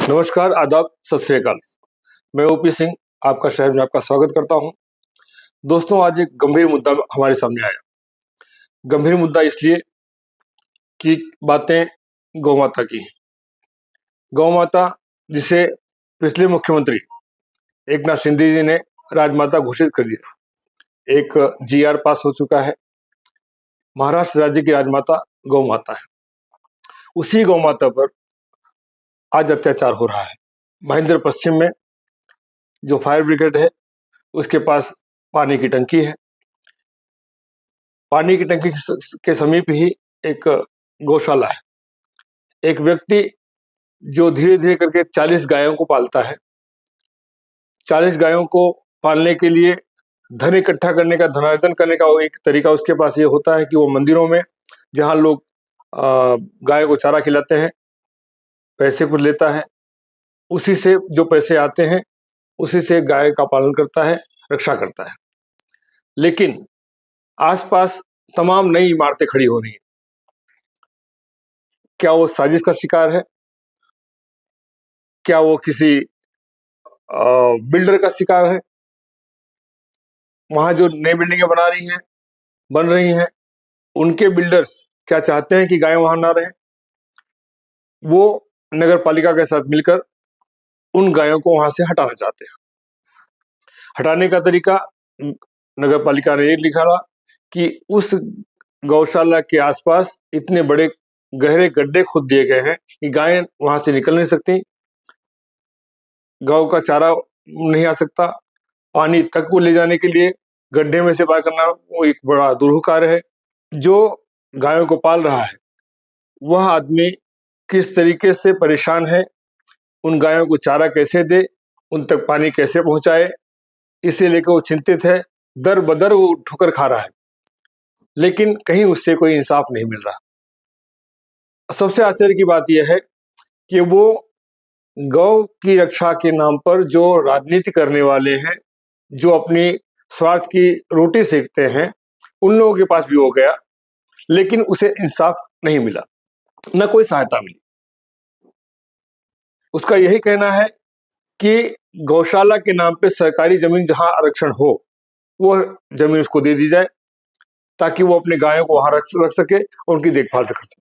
नमस्कार, आदाब, सत श्री अकाल। मैं ओपी सिंह आपका शहर में आपका स्वागत करता हूं। दोस्तों, आज एक गंभीर मुद्दा हमारे सामने आया। गंभीर मुद्दा इसलिए कि बातें गौ माता की हैं। गौ माता जिसे पिछले मुख्यमंत्री एकनाथ शिंदे जी ने राजमाता घोषित कर दिया। एक जीआर पास हो चुका है। महाराष्ट्र राज्य की राजमाता गौ माता है। उसी गौ माता पर आज अत्याचार हो रहा है। महेंद्र पश्चिम में जो फायर ब्रिगेड है उसके पास पानी की टंकी है। पानी की टंकी के समीप ही एक गौशाला है। एक व्यक्ति जो धीरे धीरे करके 40 गायों को पालता है। 40 गायों को पालने के लिए धन इकट्ठा करने का, धनार्जन करने का एक तरीका उसके पास ये होता है कि वो मंदिरों में जहाँ लोग गाय को चारा खिलाते हैं, पैसे कुछ लेता है, उसी से जो पैसे आते हैं उसी से गाय का पालन करता है, रक्षा करता है। लेकिन आसपास तमाम नई इमारतें खड़ी हो रही हैं। क्या वो साजिश का शिकार है? क्या वो किसी बिल्डर का शिकार है? वहां जो नई बिल्डिंगें बन रही हैं, उनके बिल्डर्स क्या चाहते हैं कि गाय वहां ना रहें? वो नगर पालिका के साथ मिलकर उन गायों को वहां से हटाना चाहते हैं। हटाने का तरीका नगर पालिका ने ये लिखा था कि उस गौशाला के आसपास इतने बड़े गहरे गड्ढे खोद दिए गए हैं कि गायें वहां से निकल नहीं सकती, गायों का चारा नहीं आ सकता, पानी तक को ले जाने के लिए गड्ढे में से पार करना वो एक बड़ा दुरूह कार्य है। जो गायों को पाल रहा है वह आदमी किस तरीके से परेशान है, उन गायों को चारा कैसे दे, उन तक पानी कैसे पहुंचाए, इसे लेकर वो चिंतित है। दर बदर वो ठोकर खा रहा है, लेकिन कहीं उससे कोई इंसाफ नहीं मिल रहा। सबसे आश्चर्य की बात यह है कि वो गौ की रक्षा के नाम पर जो राजनीति करने वाले हैं, जो अपनी स्वार्थ की रोटी सेकते हैं, उन लोगों के पास भी हो गया, लेकिन उसे इंसाफ नहीं मिला, न कोई सहायता मिली। उसका यही कहना है कि गौशाला के नाम पे सरकारी जमीन जहां आरक्षण हो, वो जमीन उसको दे दी जाए ताकि वो अपने गायों को वहां रख सके और उनकी देखभाल कर सके।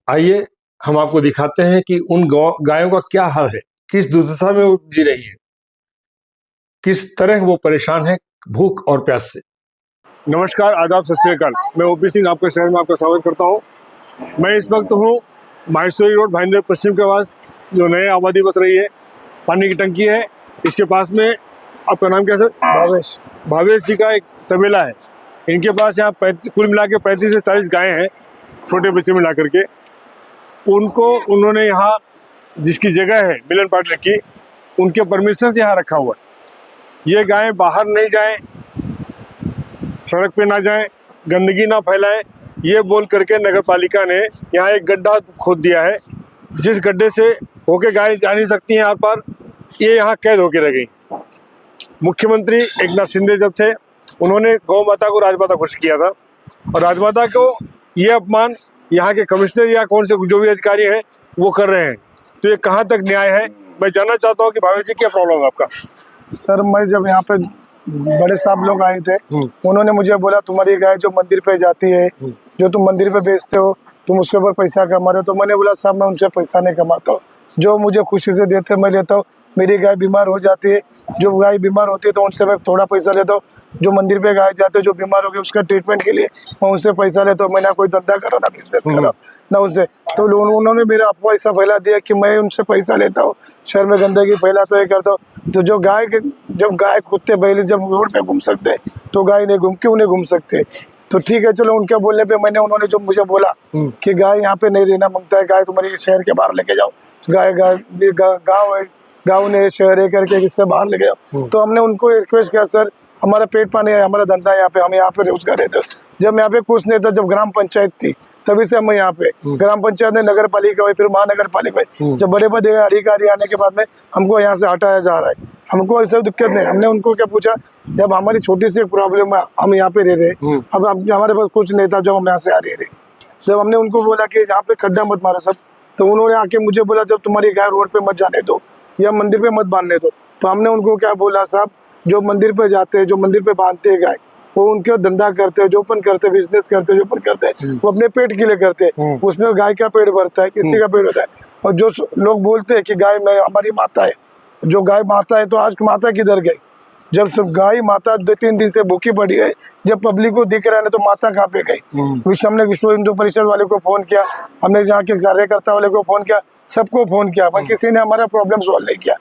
आइए हम आपको दिखाते हैं कि उन गायों का क्या हाल है, किस दुर्दशा में वो जी रही है, किस तरह वो परेशान है भूख और प्यास से। नमस्कार, आदाब, सत श्री अकाल। मैं ओपी सिंह आपके शहर में आपका स्वागत करता हूँ। मैं इस वक्त हूँ माहेश्वरी रोड, भाईंदर पश्चिम के पास, जो नए आबादी बस रही है। पानी की टंकी है, इसके पास में। आपका नाम क्या सर? भावेश जी का एक तबेला है। इनके पास यहाँ कुल मिला के 35 से 40 गायें हैं, छोटे बच्चे मिला करके। उनको उन्होंने यहाँ जिसकी जगह है मिलन पाटले की, उनके परमिशन से यहाँ रखा हुआ है। ये गायें बाहर नहीं जाएं, सड़क पे ना जाएं, गंदगी ना फैलाएं, ये बोल करके नगर पालिका ने यहाँ एक गड्ढा खोद दिया है, जिस गड्ढे से होके गाय जा नहीं सकती हैं आर पार। ये यहाँ कैद होके रह गई। मुख्यमंत्री एकनाथ शिंदे जब थे, उन्होंने गौ माता को राजमाता घोषित किया था, और राजमाता को ये अपमान यहाँ के कमिश्नर या कौन से जो भी अधिकारी हैं वो कर रहे हैं। तो ये कहाँ तक न्याय है? मैं जानना चाहता हूँ कि भावेश जी क्या प्रॉब्लम है आपका? सर, मैं जब यहाँ पे बड़े साहब लोग आए थे, उन्होंने मुझे बोला तुम्हारी गाय जो मंदिर पे जाती है, जो तुम मंदिर पे बेचते हो, तुम उसके ऊपर पैसा कमा रहे हो। तो मैंने बोला साहब, मैं उनसे पैसा नहीं कमाता हूँ, जो मुझे खुशी से देते मैं लेता हूँ। मेरी गाय बीमार हो जाती है, जो गाय बीमार होती है तो उनसे मैं थोड़ा पैसा लेता हूँ। जो मंदिर पे गाय जाते हैं जो बीमार हो गए, उसका ट्रीटमेंट के लिए मैं उनसे पैसा लेता हूँ। मैं ना कोई धंधा करो, ना बिजनेस करो, ना उनसे। तो उन्होंने मेरा अफवाह ऐसा फैला दिया कि मैं उनसे पैसा लेता हूँ, शहर में गंदगी फैलाता है, करता हूँ। तो जो जब गाय कुत्ते बैल जब रोड पे घूम सकते हैं, तो गाय नहीं क्यों नहीं घूम सकते? तो ठीक है, चलो। उनके बोलने पे उन्होंने जो मुझे बोला कि गाय यहाँ पे नहीं रहना मांगता है, गाय तुम्हारी शहर के बाहर लेके जाओ, गाँव ने शहर है करके इससे बाहर लेके जाओ। तो हमने उनको रिक्वेस्ट किया, सर हमारा पेट पानी है, हमारा धंधा है यहाँ पे, हम यहाँ पे रोजगार रहते। जब यहाँ पे कुछ नहीं था, जब ग्राम पंचायत थी तभी से हम यहाँ पे, ग्राम पंचायत ने नगर पालिका हुई, फिर महानगर पालिका हुई। जब बड़े बड़े अधिकारी आने के बाद में हमको यहाँ से हटाया जा रहा है। हमको ऐसा दिक्कत नहीं। हमने उनको क्या पूछा, जब हमारी छोटी सी एक प्रॉब्लम है, हम यहाँ पे रह रहे, अब हमारे पास कुछ नहीं था, जब हम यहाँ से आ रहे। जब हमने उनको बोला कि यहाँ पे खड्डा मत मारो, सब तो उन्होंने आके मुझे बोला जब तुम्हारी गाय रोड पे मत जाने दो या मंदिर पे मत बांधने दो। तो हमने उनको क्या बोला, साहब जो मंदिर पे जाते हैं, जो मंदिर पे बांधते हैं गाय, वो उनके धंधा करते हैं, जो अपन करते हैं, बिजनेस करते हैं, जो अपन करते हैं, वो अपने पेट के लिए करते हैं। उसमें गाय का पेट भरता है, किसी का पेट होता है। और जो लोग बोलते हैं कि गाय में हमारी माता है, जो गाय माता है, तो आज माता किधर गई? जब सब गाय माता 2-3 दिन से भूखी पड़ी है, जब पब्लिक को दिख रहा है तो माता कहाँ पे गई? हमने विश्व हिंदू परिषद वाले को फोन किया, हमने जहाँ के कार्यकर्ता वाले को फोन किया, सबको फोन किया, पर किसी ने हमारा प्रॉब्लम सॉल्व नहीं किया।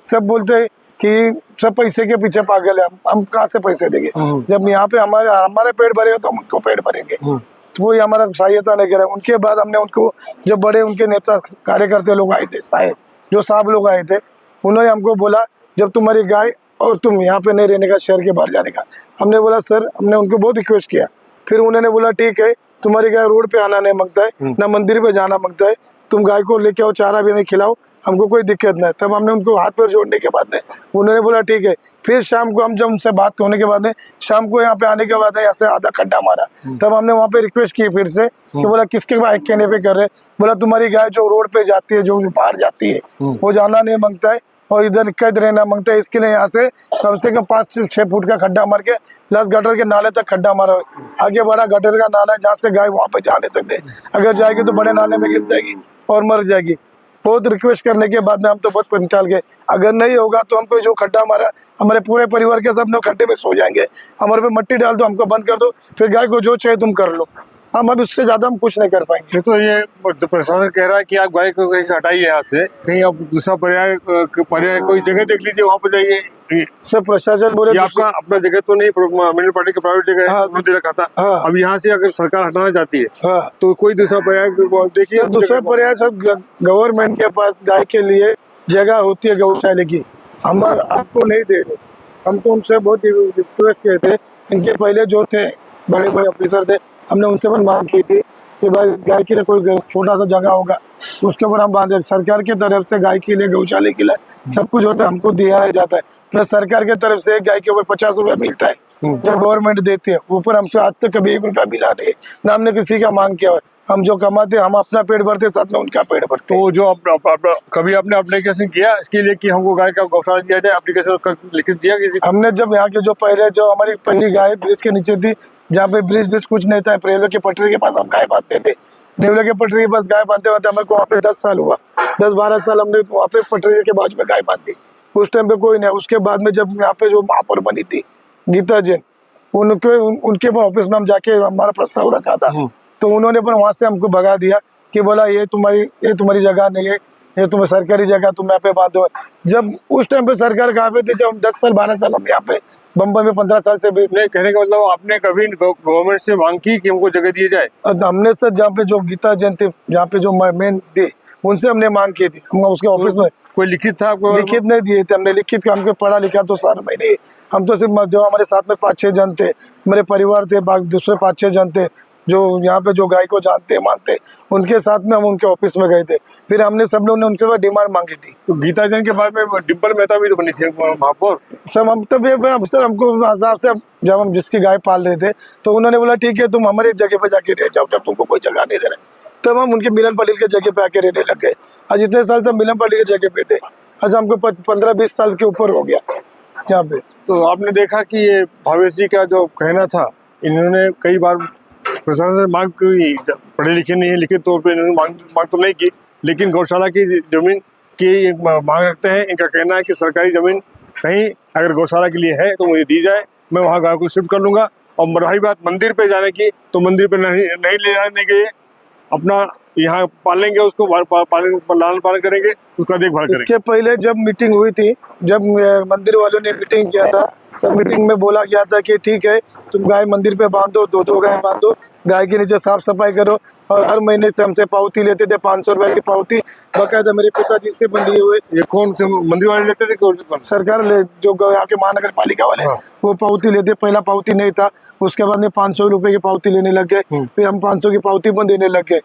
सब बोलते हैं कि सब पैसे के पीछे पागल है, हम कहाँ से पैसे देंगे? जब यहाँ पे हमारे पेट भरेगा तो हम उनको पेट भरेंगे। तो वही हमारा सहायता नहीं करा। उनके बाद हमने उनको, जब बड़े उनके नेता कार्यकर्ता लोग आए थे, साहब लोग आए थे, उन्होंने हमको बोला जब तुम्हारी गाय और तुम यहाँ पे नहीं रहने का, शहर के बाहर जाने का। हमने बोला सर, हमने उनको बहुत रिक्वेस्ट किया। फिर उन्होंने बोला ठीक है, तुम्हारी गाय रोड पे आना नहीं मांगता है, ना मंदिर पे जाना मांगता है, तुम गाय को लेके आओ, चारा भी नहीं खिलाओ, हमको कोई दिक्कत नहीं। तब हमने उनको हाथ पैर जोड़ने के बाद में उन्होंने बोला ठीक है। फिर शाम को हम जब उनसे बात होने के बाद में, शाम को यहाँ पे आने के बाद ऐसे आधा खड्डा मारा। तब हमने वहाँ पे रिक्वेस्ट की फिर से कि बोला किसके कहने पे कर रहे? बोला तुम्हारी गाय जो रोड पे जाती है, जो बाहर जाती है, वो जाना नहीं मांगता है और इधर कैद रहना मांगता है। इसके लिए यहाँ से कम 5 से 6 फुट का खड्डा मार के लास्ट गटर के नाले तक खड्डा मारा। आगे बड़ा गटर का नाला है जहाँ से गाय वहाँ पे जा नहीं सकते, अगर जाएगी तो बड़े नाले में गिर जाएगी और मर जाएगी। बहुत रिक्वेस्ट करने के बाद में हम तो बहुत पंचाल गए, अगर नहीं होगा तो हमको जो खड्डा मारा, हमारे पूरे परिवार के सब लोग खड्डे में सो जाएंगे, हमारे पे मिट्टी डाल दो, हमको बंद कर दो, फिर गाय को जो चाहिए तुम कर लो, हम अब उससे ज्यादा हम कुछ नहीं कर पाएंगे। तो ये प्रशासन कह रहा है कि आप गाय को कहीं से हटाइए यहाँ से, कहीं आप दूसरा पर्याय कोई जगह देख लीजिए, वहाँ पर जाइए। सब प्रशासन बोले आपका अपना जगह तो नहीं, मिनरल पार्टी का प्राइवेट जगह है, उन्होंने दे रखा था। अब यहाँ से अगर सरकार हटाना चाहती है तो कोई दूसरा पर्याय देखिए। दूसरा पर्याय सब गवर्नमेंट के पास गाय के लिए जगह होती है गौशाला की, हम आपको नहीं दे रहे। हम तो उनसे बहुत रिक्वेस्ट किए थे, इनके पहले जो थे बड़े बड़े ऑफिसर थे, हमने उनसे भी मांग की थी कि भाई गाय के लिए कोई छोटा सा जगह होगा उसके ऊपर हम बांधे। सरकार की तरफ से गाय के लिए, गौशाले के लिए सब कुछ होता है, हमको दिया जाता है। प्लस सरकार की तरफ से गाय के ऊपर 50 रुपया मिलता है जो गवर्नमेंट देती है, ऊपर हमसे आज तक कभी 1 रुपया मिला नहीं, ना हमने किसी का मांग किया। हम जो कमाते हम अपना पेट भरते, साथ में उनका पेट भरते। तो जो कभी आपने एप्लीकेशन किया इसके लिए कि हमको गाय का गौशाला दिया जाए, एप्लीकेशन लिख दिया किसी? हमने जब यहाँ के जो हमारी पहली गाय ब्रिज के नीचे थी, जहाँ पे ब्रिज कुछ नहीं था, रेलवे के पटरी के पास हम गाय बांधते थे। रेलवे के पटरी के पास गाय बांधते बांधते हमारे को वहाँ पे 10 साल हुआ, 10-12 साल हमने वहाँ पे पटरी के बाजू में गाय बांधी। उस टाइम पे कोई नहीं। उसके बाद में जब यहाँ पे जो महापौर बनी थी गीता जैन, उनके ऑफिस में हम जाके हमारा प्रस्ताव रखा था, तो उन्होंने पर वहाँ से हमको भगा दिया कि बोला ये तुम्हारी जगह नहीं है, ये तुम्हें सरकारी जगह, तुम यहाँ पे बांधो। जब उस टाइम पे सरकार कहाँ पे थी? जब हम 10 साल 12 साल हम यहाँ पे बम्बई में 15 साल से भी नहीं। कहने का मतलब आपने कभी गवर्नमेंट से मांग की कि हमको जगह दी जाए? हमने सर जहाँ पे जो गीता जैन थे, जहाँ पे जो मेन थे, उनसे हमने मांग की थी। हम उसके ऑफिस में कोई लिखित था आपको? लिखित नहीं दिए थे हमने, लिखित का हमको पढ़ा लिखा तो सर में नहीं। हम तो सिर्फ जो हमारे साथ में 5-6 जन थे, हमारे परिवार थे, दूसरे 5-6 जन थे जो यहाँ पे जो गाय को जानते मानते, उनके साथ में हम उनके ऑफिस में गए थे। फिर हमने सब लोगों ने उनसे डिमांड मांगी थी। तो गीता जैन के बाद में डिम्पल मेहता भी तो बनी थी महापौर। सर हम तब सर हमको हिसाब से जब हम जिसकी गाय पाल रहे थे, तो उन्होंने बोला ठीक है तुम हमारे जगह पे जाके रह जाओ, जब तुमको कोई जगह नहीं दे रहे। तब हम उनके मिलन पटेल के जगह पे आके रहने लग गए। आज इतने साल से मिलन पटेल के जगह पे थे, आज हमको 15-20 साल के ऊपर हो गया यहाँ पे। तो आपने देखा कि ये भावेश जी का जो कहना था, इन्होंने कई बार प्रशासन से मांग की, पढ़े लिखे नहीं है, लिखित तौर पे इन्होंने मांग तो नहीं की, लेकिन गौशाला की जमीन की मांग रखते हैं। इनका कहना है कि सरकारी जमीन कहीं अगर गौशाला के लिए है तो मुझे दी जाए, मैं वहाँ गाय को शिफ्ट कर लूँगा। और रही बात मंदिर पे जाने की, तो मंदिर पे नहीं ले जाने के, अपना यहाँ पालेंगे उसको, लालन पालन करेंगे, उसका देखभाल करेंगे। इसके पहले जब मीटिंग हुई थी, जब मंदिर वालों ने मीटिंग किया था, सब मीटिंग में बोला गया था कि ठीक है तुम गाय मंदिर पे बांधो, 2-2 गाय बांधो, गाय के नीचे साफ सफाई करो। और हर महीने से हमसे पावती लेते थे, 500 रुपए की पावती बकायदा मेरे पिताजी से बंधी हुए। ये कौन से मंदिर वाले लेते थे? सरकार जो यहाँ के महानगर पालिका वाले वो पावती लेते। पहला पावती नहीं था, उसके बाद में 500 रुपए की पावती लेने लग गए। फिर हम 500 की पावती बंद देने लग गए।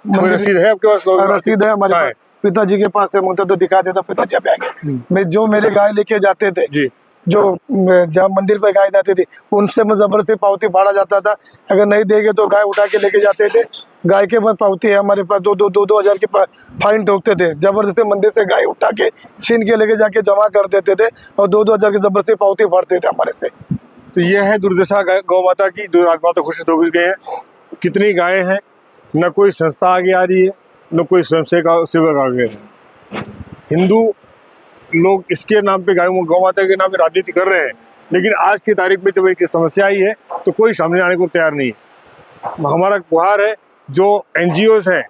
रसीद है आपके पास? रसीद है हमारे पास, पिताजी के पास है, मुझे तो दिखा देता, पिताजी पे आगे मैं जो मेरे गाय लेके जाते थे जी, जो जहाँ मंदिर पे गाय जाती थी, उनसे मैं जबरदस्ती पावती फाड़ा जाता था। अगर नहीं देंगे तो गाय उठा के लेके जाते थे, गाय के पावती है हमारे पास, 2,000 की फाइन ठोकते थे, जबरदस्ती मंदिर से गाय उठा के छीन के लेके जाके जमा कर देते थे और 2,000 की जबरदस्ती पावती फाड़ते थे हमारे से। तो ये है दुर्दशा गौ माता की, जो आज माता घोषित हो गई है। कितनी गायें हैं, न कोई संस्था आगे आ रही है, न कोई सेवक आगे है। हिंदू लोग इसके नाम पे गौ माता के नाम पे राजनीति कर रहे हैं, लेकिन आज की तारीख में जब एक समस्या आई है तो कोई सामने आने को तैयार नहीं है। हमारा गुहार है, जो NGOs हैं,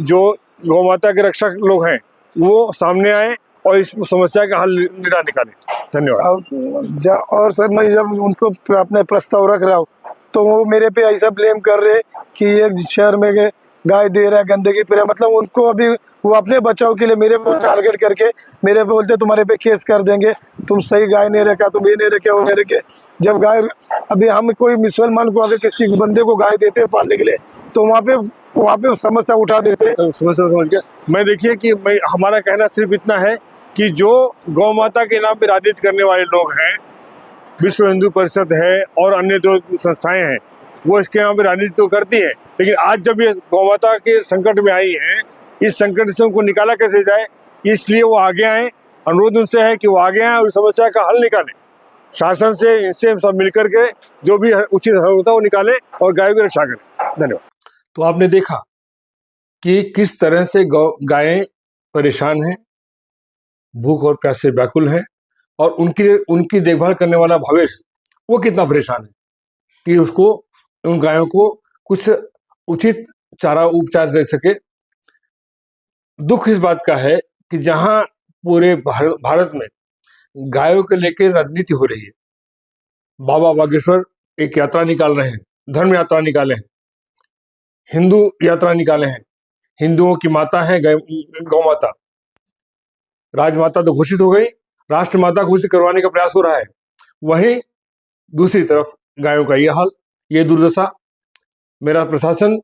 जो गौ माता के रक्षक लोग हैं, वो सामने आए और इस समस्या का हल निदान निकालें। धन्यवाद। और सर, मैं जब उनको अपने प्रस्ताव रख रहा हूँ तो वो मेरे पे ऐसा ब्लेम कर रहे कि ये शहर में गाय दे रहा है, गंदगी फिर, मतलब उनको अभी वो अपने बचाव के लिए मेरे को टारगेट करके मेरे पे बोलते तुम्हारे पे केस कर देंगे, तुम सही गाय नहीं रखा, तुम ये नहीं रखे, वो नहीं रखे। जब गाय, अभी हम कोई मुसलमान को अगर किसी बंदे को गाय देते हैं पालने के लिए तो वहाँ पे समस्या उठा देते। समस्या समझ गया मैं। देखिए कि हमारा कहना सिर्फ इतना है कि जो गौ माता के नाम पे राजनीति करने वाले लोग हैं, विश्व हिंदू परिषद है और अन्य जो संस्थाएं हैं, वो इसके नाम पे राजनीति तो करती है, लेकिन आज जब ये गौ माता के संकट में आई है, इस संकट से उनको निकाला कैसे जाए, इसलिए वो आगे आए। अनुरोध उनसे है कि वो आगे आए और इस समस्या का हल निकालें। शासन से, इनसे सब मिलकर के जो भी उचित हल होता है वो निकालें और गायों की रक्षा करें। धन्यवाद। तो आपने देखा कि किस तरह से गायें परेशान हैं, भूख और प्यास से व्याकुल हैं, और उनकी देखभाल करने वाला भवेश वो कितना परेशान है कि उसको, उन गायों को कुछ उचित चारा उपचार दे सके। दुख इस बात का है कि जहां पूरे भारत में गायों के लेकर राजनीति हो रही है, बाबा बागेश्वर एक यात्रा निकाल रहे हैं, धर्म यात्रा निकाले हैं, हिंदू यात्रा निकाले हैं, हिंदुओं की माता है गौ माता, राजमाता तो घोषित हो गई, राष्ट्रमाता घोषित करवाने का प्रयास हो रहा है। वहीं दूसरी तरफ गायों का यह हाल, ये दुर्दशा। मेरा प्रशासन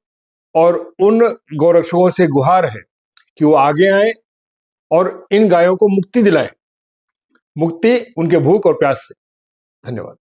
और उन गौरक्षकों से गुहार है कि वो आगे आए और इन गायों को मुक्ति दिलाएं, मुक्ति उनके भूख और प्यास से। धन्यवाद।